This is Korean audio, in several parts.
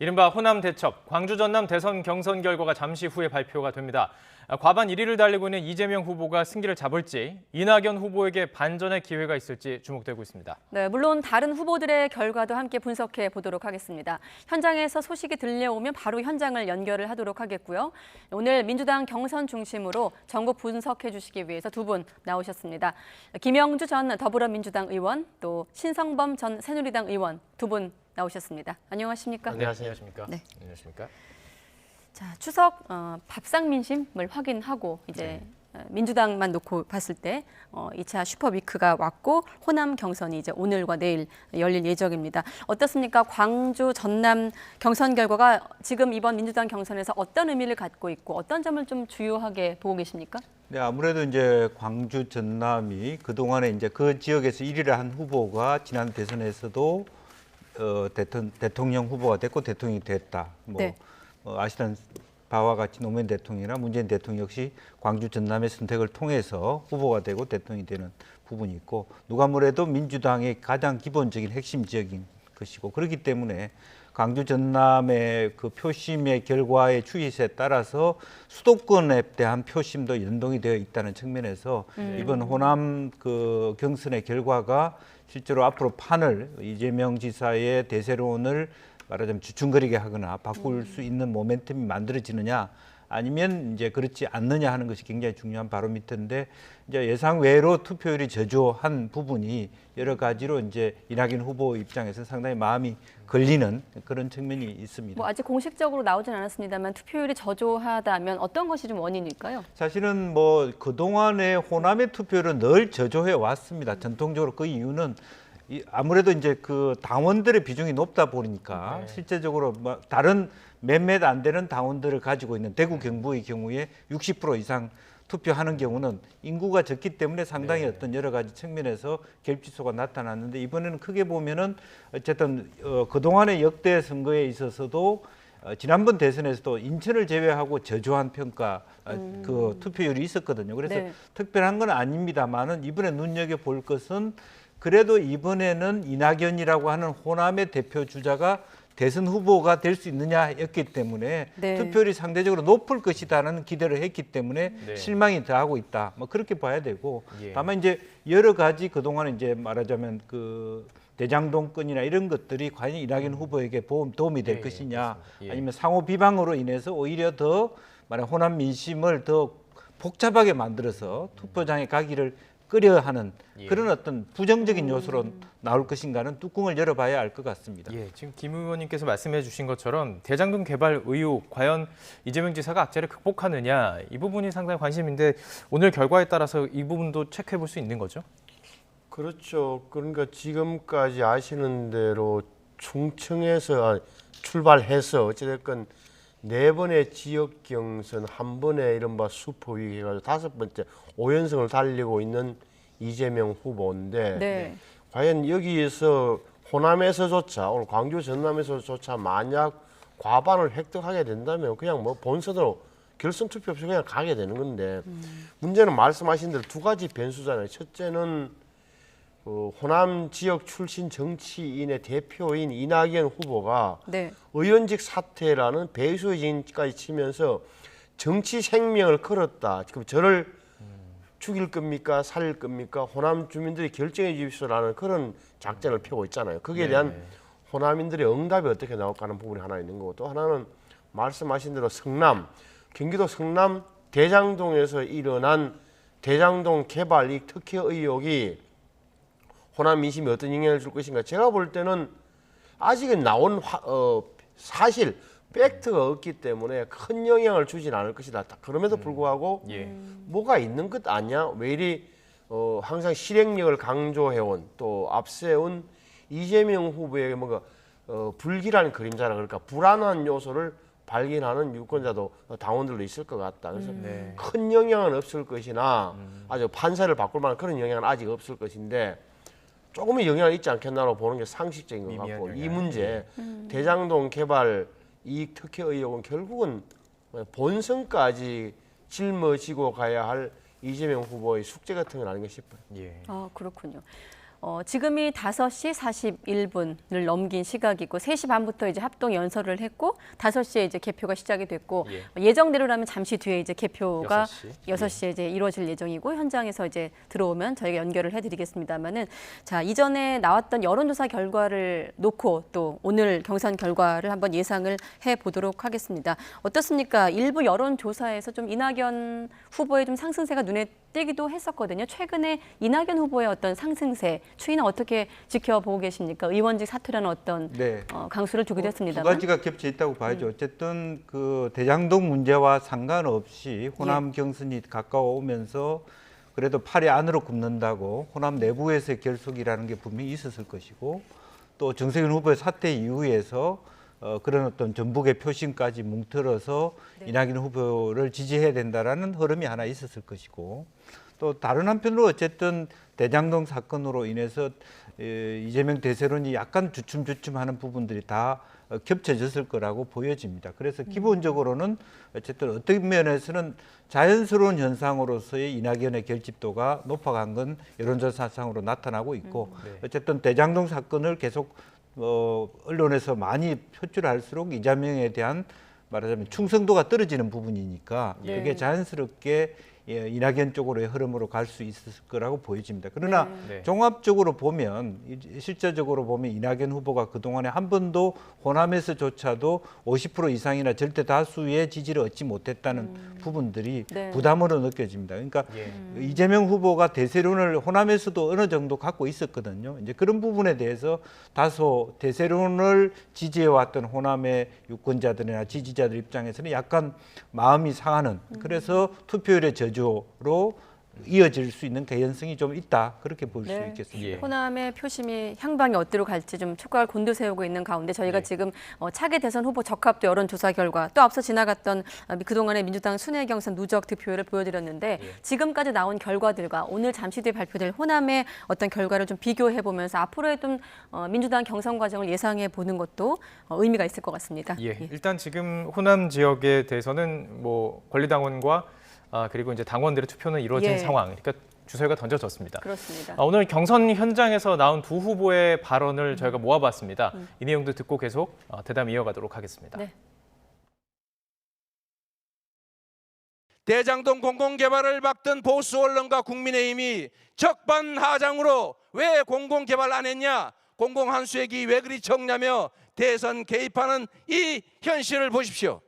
이른바 호남 대첩, 광주 전남 대선 경선 결과가 잠시 후에 발표가 됩니다. 과반 1위를 달리고 있는 이재명 후보가 승기를 잡을지, 이낙연 후보에게 반전의 기회가 있을지 주목되고 있습니다. 네, 물론 다른 후보들의 결과도 함께 분석해 보도록 하겠습니다. 현장에서 소식이 들려오면 바로 현장을 연결을 하도록 하겠고요. 오늘 민주당 경선 중심으로 전국 분석해 주시기 위해서 두 분 나오셨습니다. 김영주 전 더불어민주당 의원, 또 신성범 전 새누리당 의원 두 분 나오셨습니다. 안녕하십니까? 안녕하십니까? 네. 안녕하십니까? 자, 추석 밥상 민심을 확인하고 이제 민주당만 놓고 봤을 때 2차 슈퍼위크가 왔고 호남 경선이 이제 오늘과 내일 열릴 예정입니다. 어떻습니까? 광주, 전남 경선 결과가 지금 이번 민주당 경선에서 어떤 의미를 갖고 있고 어떤 점을 좀 주요하게 보고 계십니까? 네, 아무래도 이제 광주, 전남이 그동안에 이제 그 지역에서 1위를 한 후보가 지난 대선에서도 대통령 후보가 됐고 대통령이 됐다. 네. 아시는 바와 같이 노무현 대통령이나 문재인 대통령 역시 광주 전남의 선택을 통해서 후보가 되고 대통령이 되는 부분이 있고 누가 뭐래도 민주당의 가장 기본적인 핵심 지역인 것이고 그렇기 때문에 광주 전남의 그 표심의 결과의 추이에 따라서 수도권에 대한 표심도 연동이 되어 있다는 측면에서 이번 호남 그 경선의 결과가 실제로 앞으로 판을 이재명 지사의 대세론을 말하자면 주춤거리게 하거나 바꿀 수 있는 모멘텀이 만들어지느냐 아니면 이제 그렇지 않느냐 하는 것이 굉장히 중요한 바로미터인데 이제 예상 외로 투표율이 저조한 부분이 여러 가지로 이제 이낙연 후보 입장에서 상당히 마음이 걸리는 그런 측면이 있습니다. 아직 공식적으로 나오진 않았습니다만 투표율이 저조하다면 어떤 것이 좀 원인일까요? 사실은 그동안의 호남의 투표율은 늘 저조해 왔습니다. 전통적으로 그 이유는 아무래도 이제 그 당원들의 비중이 높다 보니까 실제적으로 다른 몇몇 안 되는 당원들을 가지고 있는 대구 경북의 경우에 60% 이상 투표하는 경우는 인구가 적기 때문에 상당히 어떤 여러 가지 측면에서 결집소가 나타났는데 이번에는 크게 보면은 어쨌든 그동안의 역대 선거에 있어서도 지난번 대선에서도 인천을 제외하고 저조한 평가 그 투표율이 있었거든요. 그래서 특별한 건 아닙니다만은 이번에 눈여겨볼 것은 그래도 이번에는 이낙연이라고 하는 호남의 대표 주자가 대선 후보가 될 수 있느냐였기 때문에 투표율이 상대적으로 높을 것이다라는 기대를 했기 때문에 실망이 더하고 있다. 그렇게 봐야 되고 다만 이제 여러 가지 그동안 이제 말하자면 그 대장동 건이나 이런 것들이 과연 이낙연 후보에게 도움이 될 것이냐 아니면 상호 비방으로 인해서 오히려 더 호남 민심을 더 복잡하게 만들어서 투표장에 가기를 끄려하는 그런 어떤 부정적인 요소로 나올 것인가는 뚜껑을 열어봐야 알 것 같습니다. 지금 김 의원님께서 말씀해 주신 것처럼 대장동 개발 의혹, 과연 이재명 지사가 악재를 극복하느냐 이 부분이 상당히 관심인데 오늘 결과에 따라서 이 부분도 체크해 볼 수 있는 거죠? 그렇죠. 그러니까 지금까지 아시는 대로 충청에서 출발해서 어찌됐건 4번의 지역 경선, 1번의 이른바 슈퍼위기 해가지고 5번째 5연승을 달리고 있는 이재명 후보인데 과연 여기에서 호남에서조차 오늘 광주 전남에서조차 만약 과반을 획득하게 된다면 그냥 본선으로 결선 투표 없이 그냥 가게 되는 건데 문제는 말씀하신 대로 두 가지 변수잖아요. 첫째는 호남 지역 출신 정치인의 대표인 이낙연 후보가 의원직 사퇴라는 배수의 진까지 치면서 정치 생명을 걸었다. 지금 저를 죽일 겁니까? 살릴 겁니까? 호남 주민들이 결정해 주십시오라는 그런 작전을 펴고 있잖아요. 거기에 대한 호남인들의 응답이 어떻게 나올까 하는 부분이 하나 있는 거고 또 하나는 말씀하신 대로 경기도 성남 대장동에서 일어난 대장동 개발 이익 특혜 의혹이 호남 민심에 어떤 영향을 줄 것인가? 제가 볼 때는 아직은 나온 사실, 팩트가 없기 때문에 큰 영향을 주진 않을 것이다. 그럼에도 불구하고 뭐가 있는 것 아니야? 왜 이리 항상 실행력을 강조해온 또 앞세운 이재명 후보에게 뭔가 불길한 그림자라 그럴까? 불안한 요소를 발견하는 유권자도 당원들도 있을 것 같다. 그래서 큰 영향은 없을 것이나 아주 판세를 바꿀 만한 그런 영향은 아직 없을 것인데 조금의 영향이 있지 않겠나라고 보는 게 상식적인 것 같고 이 문제 대장동 개발 이익 특혜 의혹은 결국은 본선까지 짊어지고 가야 할 이재명 후보의 숙제 같은 건 아닌가 싶어요. 그렇군요. 지금이 5시 41분을 넘긴 시각이고 3시 반부터 이제 합동 연설을 했고 5시에 이제 개표가 시작이 됐고 예정대로라면 잠시 뒤에 이제 개표가 6시에 이제 이루어질 예정이고 현장에서 이제 들어오면 저희가 연결을 해드리겠습니다만은 자 이전에 나왔던 여론조사 결과를 놓고 또 오늘 경선 결과를 한번 예상을 해 보도록 하겠습니다. 어떻습니까? 일부 여론조사에서 좀 이낙연 후보의 좀 상승세가 눈에 띄기도 했었거든요. 최근에 이낙연 후보의 어떤 상승세 추이는 어떻게 지켜보고 계십니까? 의원직 사퇴라는 어떤 강수를 두기도 했습니다만. 두 가지가 겹쳐 있다고 봐야죠. 어쨌든 그 대장동 문제와 상관없이 호남 경선이 가까워오면서 그래도 팔이 안으로 굽는다고 호남 내부에서의 결속이라는 게 분명히 있었을 것이고 또 정세균 후보의 사퇴 이후에서 그런 어떤 전북의 표심까지 뭉틀어서 이낙연 후보를 지지해야 된다라는 흐름이 하나 있었을 것이고 또 다른 한편으로 어쨌든 대장동 사건으로 인해서 이재명 대세론이 약간 주춤주춤하는 부분들이 다 겹쳐졌을 거라고 보여집니다. 그래서 기본적으로는 어쨌든 어떤 면에서는 자연스러운 현상으로서의 이낙연의 결집도가 높아간 건 여론조사상으로 나타나고 있고 어쨌든 대장동 사건을 계속 언론에서 많이 표출할수록 이재명에 대한 말하자면 충성도가 떨어지는 부분이니까 그게 자연스럽게 이낙연 쪽으로의 흐름으로 갈 수 있을 거라고 보여집니다. 그러나 종합적으로 보면 실제적으로 보면 이낙연 후보가 그동안에 한 번도 호남에서조차도 50% 이상이나 절대 다수의 지지를 얻지 못했다는 부분들이 부담으로 느껴집니다. 그러니까 이재명 후보가 대세론을 호남에서도 어느 정도 갖고 있었거든요. 이제 그런 부분에 대해서 다소 대세론을 지지해왔던 호남의 유권자들이나 지지자들 입장에서는 약간 마음이 상하는 그래서 투표율의 저조로 이어질 수 있는 개연성이 좀 있다 그렇게 볼 수 있겠습니다. 호남의 표심이 향방이 어디로 갈지 좀 촉각을 곤두세우고 있는 가운데 저희가 지금 차기 대선 후보 적합도 여론조사 결과 또 앞서 지나갔던 그동안의 민주당 순회 경선 누적 득표율을 보여드렸는데 지금까지 나온 결과들과 오늘 잠시 뒤에 발표될 호남의 어떤 결과를 좀 비교해 보면서 앞으로의 좀 민주당 경선 과정을 예상해 보는 것도 의미가 있을 것 같습니다. 일단 지금 호남 지역에 대해서는 뭐 권리당원과 그리고 이제 당원들의 투표는 이루어진 상황, 그러니까 주사위가 던져졌습니다. 그렇습니다. 오늘 경선 현장에서 나온 두 후보의 발언을 저희가 모아봤습니다. 이 내용도 듣고 계속 대담 이어가도록 하겠습니다. 대장동 공공개발을 막던 보수 언론과 국민의힘이 적반하장으로 왜 공공개발 안 했냐, 공공한수액이 왜 그리 적냐며 대선 개입하는 이 현실을 보십시오.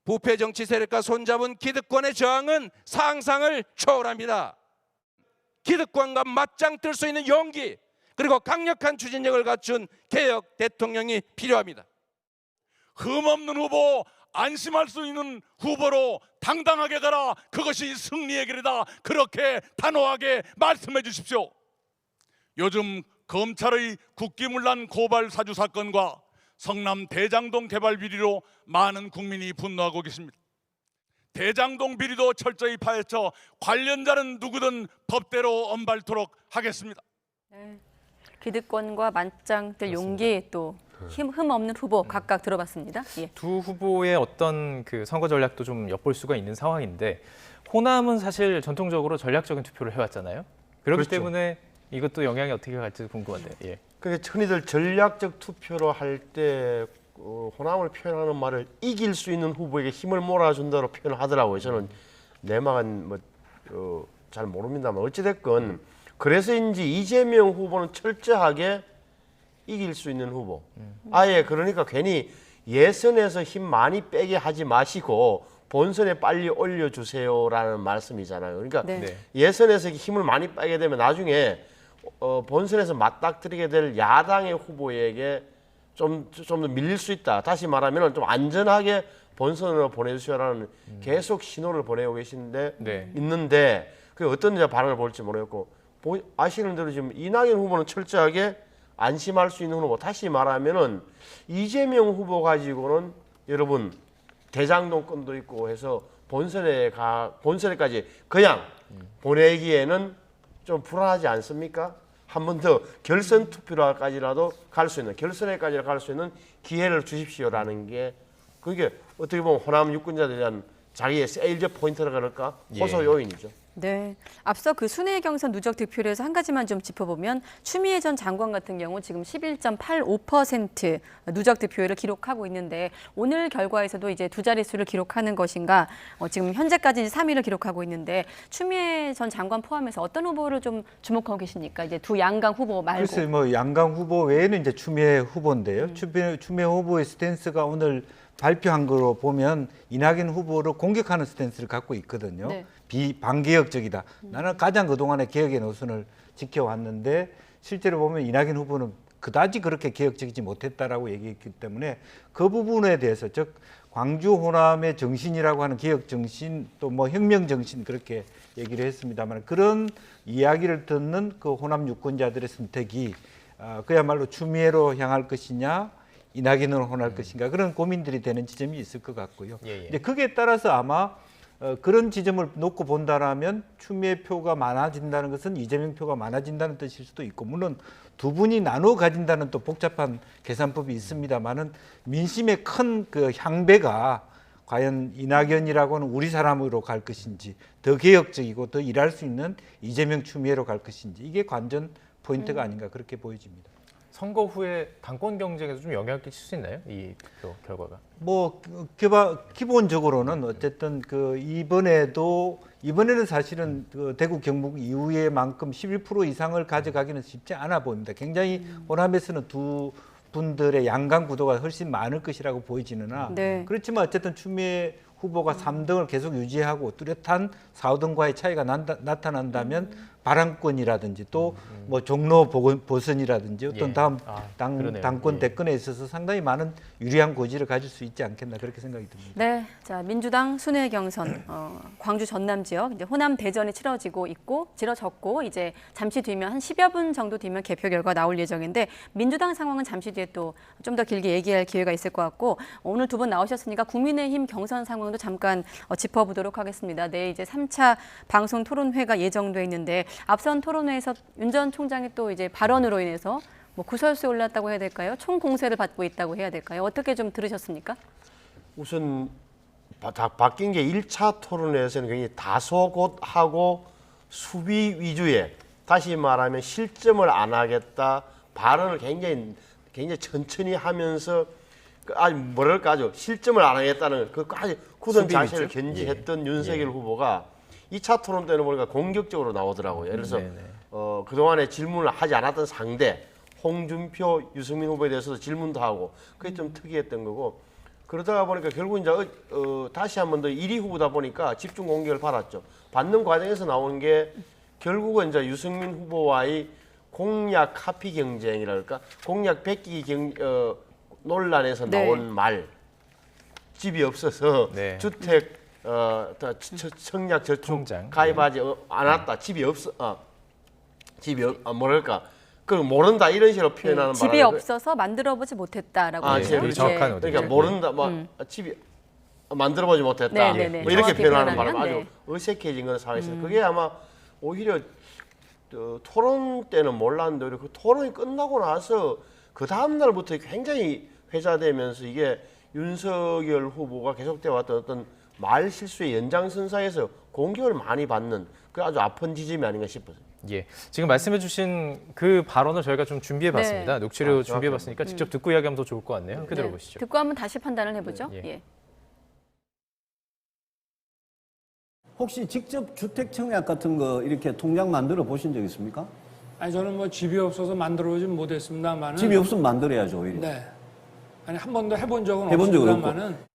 부패 정치 세력과 손잡은 기득권의 저항은 상상을 초월합니다. 기득권과 맞짱 뜰 수 있는 용기 그리고 강력한 추진력을 갖춘 개혁 대통령이 필요합니다. 흠없는 후보, 안심할 수 있는 후보로 당당하게 가라. 그것이 승리의 길이다. 그렇게 단호하게 말씀해 주십시오. 요즘 검찰의 국기문란 고발 사주 사건과 성남 대장동 개발 비리로 많은 국민이 분노하고 계십니다. 대장동 비리도 철저히 파헤쳐 관련자는 누구든 법대로 엄발토록 하겠습니다. 기득권과 맞짱 뜰 용기 또 흠 없는 후보 각각 들어봤습니다. 두 후보의 어떤 그 선거 전략도 좀 엿볼 수가 있는 상황인데 호남은 사실 전통적으로 전략적인 투표를 해왔잖아요. 그렇기 때문에 이것도 영향이 어떻게 갈지 궁금한데요. 그러니까 흔히들 전략적 투표로 할 때 호남을 표현하는 말을 이길 수 있는 후보에게 힘을 몰아준다로 표현을 하더라고요. 저는 내막은 잘 모릅니다만 어찌됐건 그래서인지 이재명 후보는 철저하게 이길 수 있는 후보. 아예 그러니까 괜히 예선에서 힘 많이 빼게 하지 마시고 본선에 빨리 올려주세요라는 말씀이잖아요. 그러니까 예선에서 힘을 많이 빼게 되면 나중에 본선에서 맞닥뜨리게 될 야당의 후보에게 좀 더 밀릴 수 있다. 다시 말하면 좀 안전하게 본선으로 보내주시라는 계속 신호를 보내고 계신데 있는데 그 어떤 반응을 볼지 모르겠고 아시는 대로 지금 이낙연 후보는 철저하게 안심할 수 있는 후보. 다시 말하면은 이재명 후보 가지고는 여러분 대장동 건도 있고 해서 본선에까지 그냥 보내기에는 좀 불안하지 않습니까? 한 번 더 결선 투표까지라도 갈 수 있는 결선에까지 갈 수 있는 기회를 주십시오라는 게 그게 어떻게 보면 호남 유권자들에 대한 자기의 세일즈 포인트라 그럴까 호소 요인이죠. 네, 앞서 그 순회 경선 누적 득표율에서 한 가지만 좀 짚어보면 추미애 전 장관 같은 경우 지금 11.85% 누적 득표율을 기록하고 있는데 오늘 결과에서도 이제 두 자릿수를 기록하는 것인가 지금 현재까지 3위를 기록하고 있는데 추미애 전 장관 포함해서 어떤 후보를 좀 주목하고 계십니까? 이제 두 양강 후보 말고. 글쎄 뭐 양강 후보 외에는 이제 추미애 후보인데요. 추미애 후보의 스탠스가 오늘 발표한 거로 보면 이낙연 후보를 공격하는 스탠스를 갖고 있거든요. 네. 반개혁적이다. 나는 가장 그동안의 개혁의 노선을 지켜왔는데 실제로 보면 이낙연 후보는 그다지 그렇게 개혁적이지 못했다라고 얘기했기 때문에 그 부분에 대해서 즉 광주 호남의 정신이라고 하는 개혁 정신 또 뭐 혁명 정신 그렇게 얘기를 했습니다만 그런 이야기를 듣는 그 호남 유권자들의 선택이 그야말로 추미애로 향할 것이냐 이낙연으로 향할 것인가 그런 고민들이 되는 지점이 있을 것 같고요. 이제 거기에 따라서 아마 그런 지점을 놓고 본다라면 추미애 표가 많아진다는 것은 이재명 표가 많아진다는 뜻일 수도 있고 물론 두 분이 나눠 가진다는 또 복잡한 계산법이 있습니다만은 민심의 큰 그 향배가 과연 이낙연이라고는 우리 사람으로 갈 것인지 더 개혁적이고 더 일할 수 있는 이재명 추미애로 갈 것인지 이게 관전 포인트가 아닌가 그렇게 보여집니다. 선거 후에 당권 경쟁에서 좀 영향을 끼칠 수 있나요? 이 투표 결과가? 뭐 기본적으로는 어쨌든 그 이번에는 사실은 그 대구 경북 이후에만큼 11% 이상을 가져가기는 쉽지 않아 보입니다. 굉장히 호남에서는 두 분들의 양강 구도가 훨씬 많을 것이라고 보이지는나 네. 그렇지만 어쨌든 추미애 후보가 3등을 계속 유지하고 뚜렷한 4등과의 차이가 나타난다면 발언권이라든지 또 뭐 종로 보선이라든지 어떤 다음 당권 대권에 있어서 상당히 많은 유리한 고지를 가질 수 있지 않겠나 그렇게 생각이 듭니다. 네, 자 민주당 순회 경선 광주 전남 지역 이제 호남 대전이 치러졌고 이제 잠시 뒤면 한 10여 분 정도 뒤면 개표 결과 나올 예정인데 민주당 상황은 잠시 뒤에 또 좀 더 길게 얘기할 기회가 있을 것 같고 오늘 두 분 나오셨으니까 국민의힘 경선 상황도 잠깐 짚어보도록 하겠습니다. 내일 이제 3차 방송 토론회가 예정돼 있는데 앞선 토론회에서 윤 전 총장이 또 이제 발언으로 인해서 뭐 구설수에 올랐다고 해야 될까요? 총공세를 받고 있다고 해야 될까요? 어떻게 좀 들으셨습니까? 우선 바뀐 게 1차 토론회에서는 굉장히 다소곳하고 수비 위주의 다시 말하면 실점을 안 하겠다 발언을 굉장히 천천히 하면서 아주 뭐랄까 아주 실점을 안 하겠다는 그 아주 굳은 자세를 견지했던 윤석열 후보가 2차 토론 때는 보니까 공격적으로 나오더라고요. 그래서 그동안에 질문을 하지 않았던 상대 홍준표, 유승민 후보에 대해서도 질문도 하고 그게 좀 특이했던 거고 그러다가 보니까 결국 이제 다시 한 번 더 1위 후보다 보니까 집중 공격을 받았죠. 받는 과정에서 나오는 게 결국은 이제 유승민 후보와의 공약 카피 경쟁이랄까 공약 베끼기 논란에서 나온 말 집이 없어서 주택 청약 저축 가입하지 않았다 집이 없어 뭐랄까 그 모른다 이런 식으로 표현하는 바람에 집이 없어서 만들어보지 못했다라고 그게 정확한 어디죠? 그러니까 모른다 집이 만들어보지 못했다 뭐 이렇게 표현하는 바람에 아주 어색해진 건 사회에서 그게 아마 오히려 토론 때는 몰랐는데 그 토론이 끝나고 나서 그 다음 날부터 굉장히 회자되면서 이게 윤석열 후보가 계속돼 왔던 어떤 말 실수의 연장선상에서 공격을 많이 받는 그 아주 아픈 지점이 아닌가 싶어요. 예, 지금 말씀해주신 그 발언을 저희가 좀 준비해봤습니다. 녹취로 준비해봤으니까 직접 듣고 이야기하면 더 좋을 것 같네요. 함께 들어보시죠. 듣고 한번 다시 판단을 해보죠. 예. 혹시 직접 주택 청약 같은 거 이렇게 통장 만들어 보신 적 있습니까? 아니 저는 뭐 집이 없어서 만들어보진 못했습니다만은 집이 없으면 만들어야죠 오히려. 네. 아니 한 번도 해본 적은 해본 적은 없습니다만은.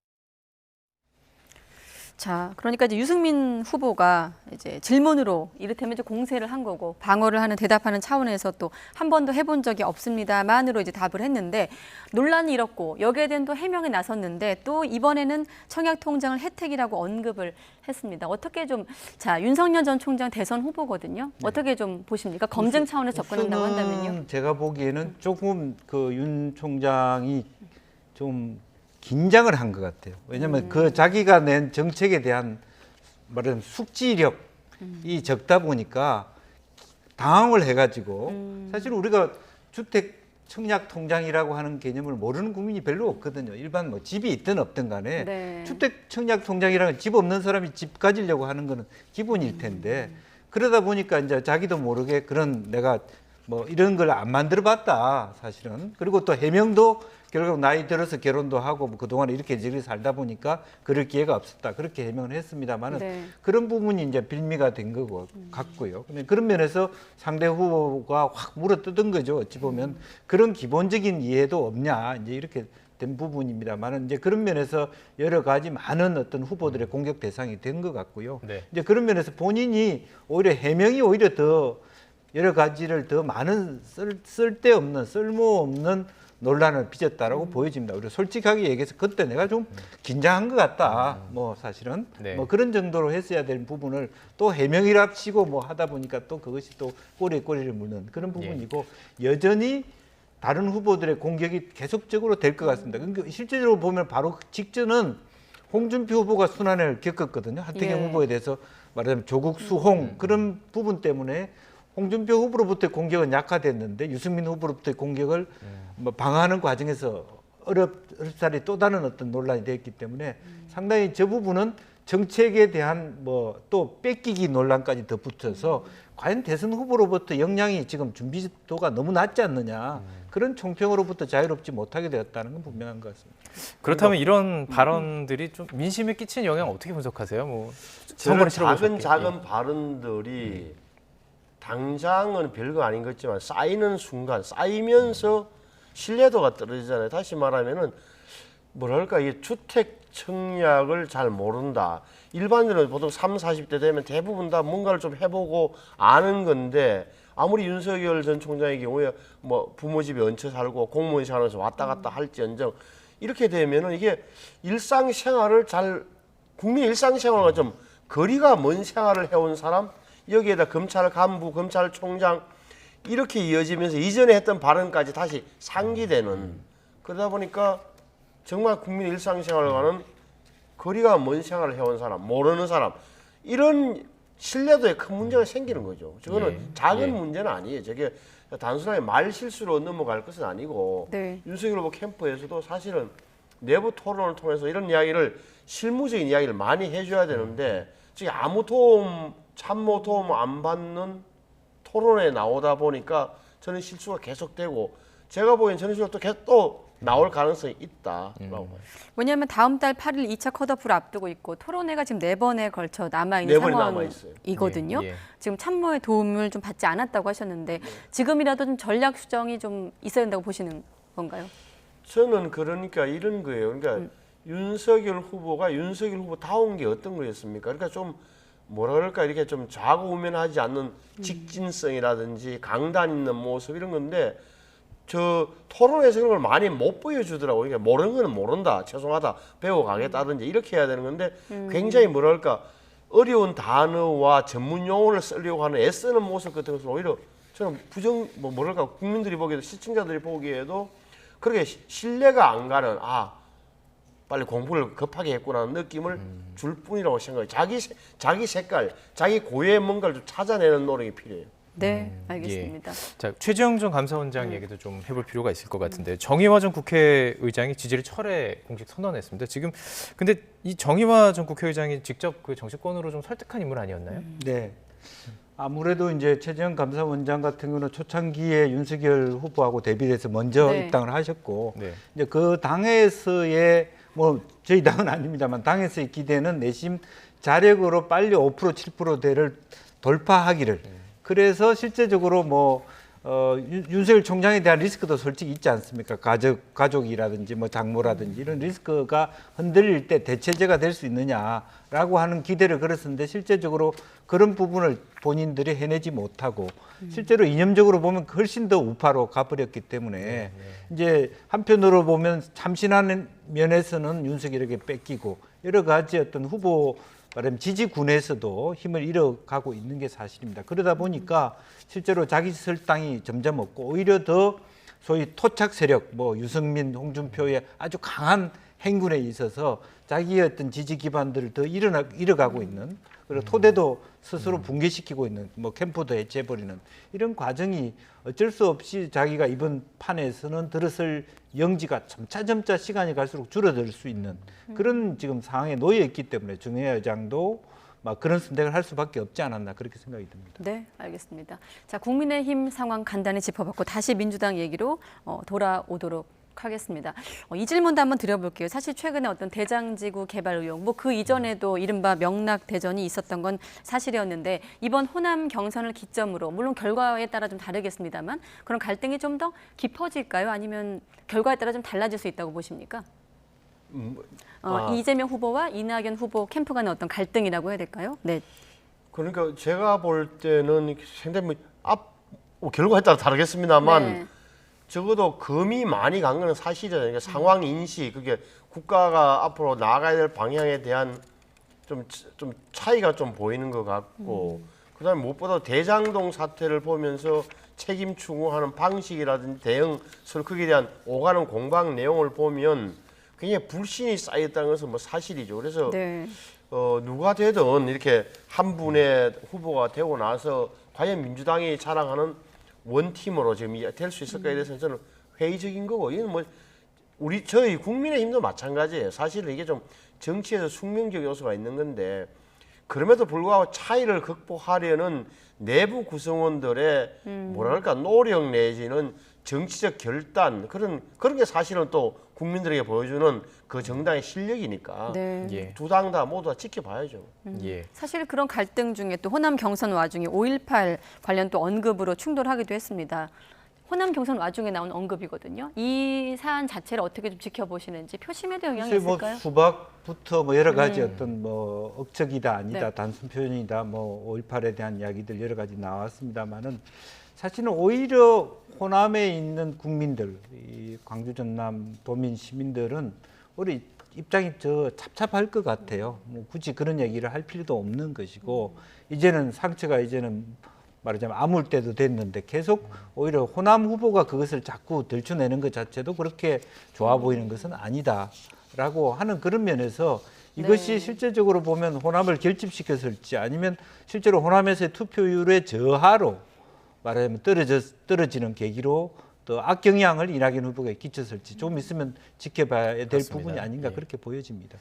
자, 그러니까 이제 유승민 후보가 이제 질문으로 이를테면 이제 공세를 한 거고 방어를 하는 대답하는 차원에서 또 한 번도 해본 적이 없습니다만으로 이제 답을 했는데 논란이 일었고 여기에 대한 또 해명에 나섰는데 또 이번에는 청약 통장을 혜택이라고 언급을 했습니다. 어떻게 좀 자 윤석열 전 총장 대선 후보거든요. 어떻게 좀 보십니까? 검증 차원에서 접근한다고 한다면요. 제가 보기에는 조금 그 윤 총장이 좀 긴장을 한 것 같아요. 왜냐하면 그 자기가 낸 정책에 대한 말하자면 숙지력이 적다 보니까 당황을 해가지고 사실 우리가 주택 청약 통장이라고 하는 개념을 모르는 국민이 별로 없거든요. 일반 뭐 집이 있든 없든 간에 네. 주택 청약 통장이라는 집 없는 사람이 집 가지려고 하는 거는 기본일 텐데 그러다 보니까 이제 자기도 모르게 그런 내가 뭐 이런 걸 안 만들어 봤다 사실은. 그리고 또 해명도 결국 나이 들어서 결혼도 하고 뭐 그동안 이렇게 저렇게 살다 보니까 그럴 기회가 없었다. 그렇게 해명을 했습니다만은 네. 그런 부분이 이제 빌미가 된 거고 같고요. 근데 그런 면에서 상대 후보가 확 물어뜯은 거죠. 어찌 보면 그런 기본적인 이해도 없냐 이제 이렇게 된 부분입니다만은 이제 그런 면에서 여러 가지 많은 어떤 후보들의 공격 대상이 된 것 같고요. 네. 이제 그런 면에서 본인이 오히려 해명이 오히려 더 여러 가지를 더 많은 쓸데없는 쓸모없는 논란을 빚었다라고 보여집니다. 우리 솔직하게 얘기해서 그때 내가 좀 긴장한 것 같다. 뭐 사실은 네. 뭐 그런 정도로 했어야 될 부분을 또 해명이랍시고 뭐 하다 보니까 또 그것이 또 꼬리에 꼬리를 물는 그런 부분이고 여전히 다른 후보들의 공격이 계속적으로 될 것 같습니다. 그러니까 실제적으로 보면 바로 그 직전은 홍준표 후보가 순환을 겪었거든요. 하태경 예. 후보에 대해서 말하자면 조국 수홍 그런 부분 때문에 홍준표 후보로부터의 공격은 약화됐는데 유승민 후보로부터의 공격을 뭐 방어하는 과정에서 어렵사리 또 다른 어떤 논란이 됐기 때문에 상당히 저 부분은 정책에 대한 뭐 또 뺏기기 논란까지 덧붙여서 과연 대선 후보로부터 역량이 지금 준비도가 너무 낮지 않느냐 그런 총평으로부터 자유롭지 못하게 되었다는 건 분명한 것 같습니다. 그렇다면 이런 발언들이 좀 민심에 끼친 영향 어떻게 분석하세요? 뭐 저는 선거를 치러보셨기. 작은 발언들이 당장은 별거 아닌 것 같지만 쌓이는 순간 쌓이면서 신뢰도가 떨어지잖아요. 다시 말하면은 뭐랄까 이게 주택 청약을 잘 모른다. 일반인은 보통 30, 40대 되면 대부분 다 뭔가를 좀 해보고 아는 건데 아무리 윤석열 전 총장의 경우에 뭐 부모 집에 얹혀 살고 공무원 생활에서 왔다 갔다 할지언정 이렇게 되면은 이게 일상생활을 잘 국민 일상생활과 좀 거리가 먼 생활을 해온 사람 여기에다 검찰 간부, 검찰총장 이렇게 이어지면서 이전에 했던 발언까지 다시 상기되는 그러다 보니까 정말 국민 일상생활과는 거리가 먼 생활을 해온 사람, 모르는 사람 이런 신뢰도에 큰 문제가 생기는 거죠. 저거는 작은 문제는 아니에요. 저게 단순하게 말 실수로 넘어갈 것은 아니고 네. 윤석열 후보 캠프에서도 사실은 내부 토론을 통해서 이런 이야기를 실무적인 이야기를 많이 해줘야 되는데 지금 아무 도움 참모 도움 안 받는 토론에 나오다 보니까 저는 실수가 계속되고 제가 보기엔 저는 실수가 또 계속 또 나올 가능성이 있다라고 봐요. 왜냐하면 다음 달 8일 2차 컷오프를 앞두고 있고 토론회가 지금 4번에 걸쳐 남아있는 네 번이 남아있어요. 상황이거든요. 예. 지금 참모의 도움을 좀 받지 않았다고 하셨는데 지금이라도 좀 전략 수정이 좀 있어야 된다고 보시는 건가요? 저는 그러니까 이런 거예요. 그러니까 윤석열 후보가 윤석열 후보다운 게 어떤 거였습니까? 그러니까 좀 뭐라 그럴까 이렇게 좀 좌고우면하지 않는 직진성이라든지 강단 있는 모습 이런 건데 저 토론에서 그런 걸 많이 못 보여주더라고요. 그러니까 모르는 거는 모른다, 죄송하다, 배워가겠다든지 이렇게 해야 되는 건데 굉장히 뭐랄까 어려운 단어와 전문 용어를 쓰려고 하는 애쓰는 모습 같은 것을 오히려 저는 뭐랄까 국민들이 보기에도 시청자들이 보기에도 그렇게 신뢰가 안 가는 빨리 공부를 급하게 했구나는 느낌을 줄 뿐이라고 생각해요. 자기 색깔, 자기 고유의 뭔가를 좀 찾아내는 노력이 필요해요. 네, 알겠습니다. 자, 최재형 전 감사원장 얘기도 좀 해볼 필요가 있을 것 같은데 정의화 전 국회의장이 지지를 철회 공식 선언했습니다. 지금 근데 이 정의화 전 국회의장이 직접 그 정치권으로 좀 설득한 인물 아니었나요? 네. 아무래도 이제 최재형 감사원장 같은 경우는 초창기에 윤석열 후보하고 대비해서 먼저 네. 입당을 하셨고 네. 이제 그 당에서의 뭐 저희 당은 아닙니다만 당에서의 기대는 내심 자력으로 빨리 5% 7%대를 돌파하기를 그래서 실제적으로 뭐 윤석열 총장에 대한 리스크도 솔직히 있지 않습니까? 가족이라든지 뭐 장모라든지 이런 리스크가 흔들릴 때 대체제가 될 수 있느냐라고 하는 기대를 걸었는데 실제적으로 그런 부분을 본인들이 해내지 못하고 실제로 이념적으로 보면 훨씬 더 우파로 가버렸기 때문에 이제 한편으로 보면 참신한 면에서는 윤석열에게 뺏기고 여러 가지 어떤 후보 말하면 지지군에서도 힘을 잃어가고 있는 게 사실입니다. 그러다 보니까 실제로 자기 설당이 점점 없고 오히려 더 소위 토착 세력, 뭐 유승민, 홍준표의 아주 강한 행군에 있어서 자기의 어떤 지지 기반들을 더 잃어가고 있는, 그리고 토대도 스스로 붕괴시키고 있는, 뭐 캠프도 해체해버리는 이런 과정이 어쩔 수 없이 자기가 이번 판에서는 들어설 영지가 점차 시간이 갈수록 줄어들 수 있는 그런 지금 상황에 놓여 있기 때문에 정의화 의장도 막 그런 선택을 할 수밖에 없지 않았나 그렇게 생각이 듭니다. 네, 알겠습니다. 자, 국민의힘 상황 간단히 짚어봤고 다시 민주당 얘기로 돌아오도록 하겠습니다. 이 질문도 한번 드려볼게요. 사실 최근에 어떤 대장지구 개발 의혹, 뭐 그 이전에도 이른바 명락 대전이 있었던 건 사실이었는데 이번 호남 경선을 기점으로 물론 결과에 따라 좀 다르겠습니다만 그런 갈등이 좀 더 깊어질까요? 아니면 결과에 따라 좀 달라질 수 있다고 보십니까? 이재명 후보와 이낙연 후보 캠프 간의 어떤 갈등이라고 해야 될까요? 네. 그러니까 제가 볼 때는 상당히 결과에 따라 다르겠습니다만 네. 적어도 금이 많이 간 거는 사실이에요. 그러니까 상황 인식, 그게 국가가 앞으로 나아가야 될 방향에 대한 좀 차이가 좀 보이는 것 같고, 그다음에 무엇보다 대장동 사태를 보면서 책임 추궁하는 방식이라든지 대응 설득에 대한 오가는 공방 내용을 보면 굉장히 불신이 쌓였다는 것은 뭐 사실이죠. 그래서 네. 누가 되든 이렇게 한 분의 후보가 되고 나서 과연 민주당이 자랑하는 원팀으로 지금 될 수 있을까에 대해서는 저는 회의적인 거고, 이건 뭐 저희 국민의힘도 마찬가지예요. 사실은 이게 좀 정치에서 숙명적 요소가 있는 건데, 그럼에도 불구하고 차이를 극복하려는 내부 구성원들의 뭐랄까 노력 내지는 정치적 결단, 그런 게 사실은 또 국민들에게 보여주는 그 정당의 실력이니까 네. 예. 두 당 다 모두 다 지켜봐야죠. 예. 사실 그런 갈등 중에 또 호남 경선 와중에 5.18 관련 또 언급으로 충돌하기도 했습니다. 호남 경선 와중에 나온 언급이거든요. 이 사안 자체를 어떻게 좀 지켜보시는지, 표심에도 영향이 글쎄 뭐 있을까요? 수박부터 뭐 여러 가지 어떤 뭐 억측이다 아니다 네. 단순 표현이다 뭐 5.18에 대한 이야기들 여러 가지 나왔습니다만은 사실은 오히려 호남에 있는 국민들, 이 광주 전남 도민 시민들은 우리 입장이 저 찹찹할 것 같아요. 뭐 굳이 그런 얘기를 할 필요도 없는 것이고, 이제는 상처가 이제는 말하자면 아물 때도 됐는데 계속 오히려 호남 후보가 그것을 자꾸 들춰내는 것 자체도 그렇게 좋아 보이는 것은 아니다라고 하는 그런 면에서 이것이 네. 실제적으로 보면 호남을 결집시켰을지 아니면 실제로 호남에서의 투표율의 저하로 말하자면 떨어지는 계기로 또 악영향을 이낙연 후보가 끼쳤을지 좀 있으면 지켜봐야 될 그렇습니다. 부분이 아닌가 예. 그렇게 보여집니다.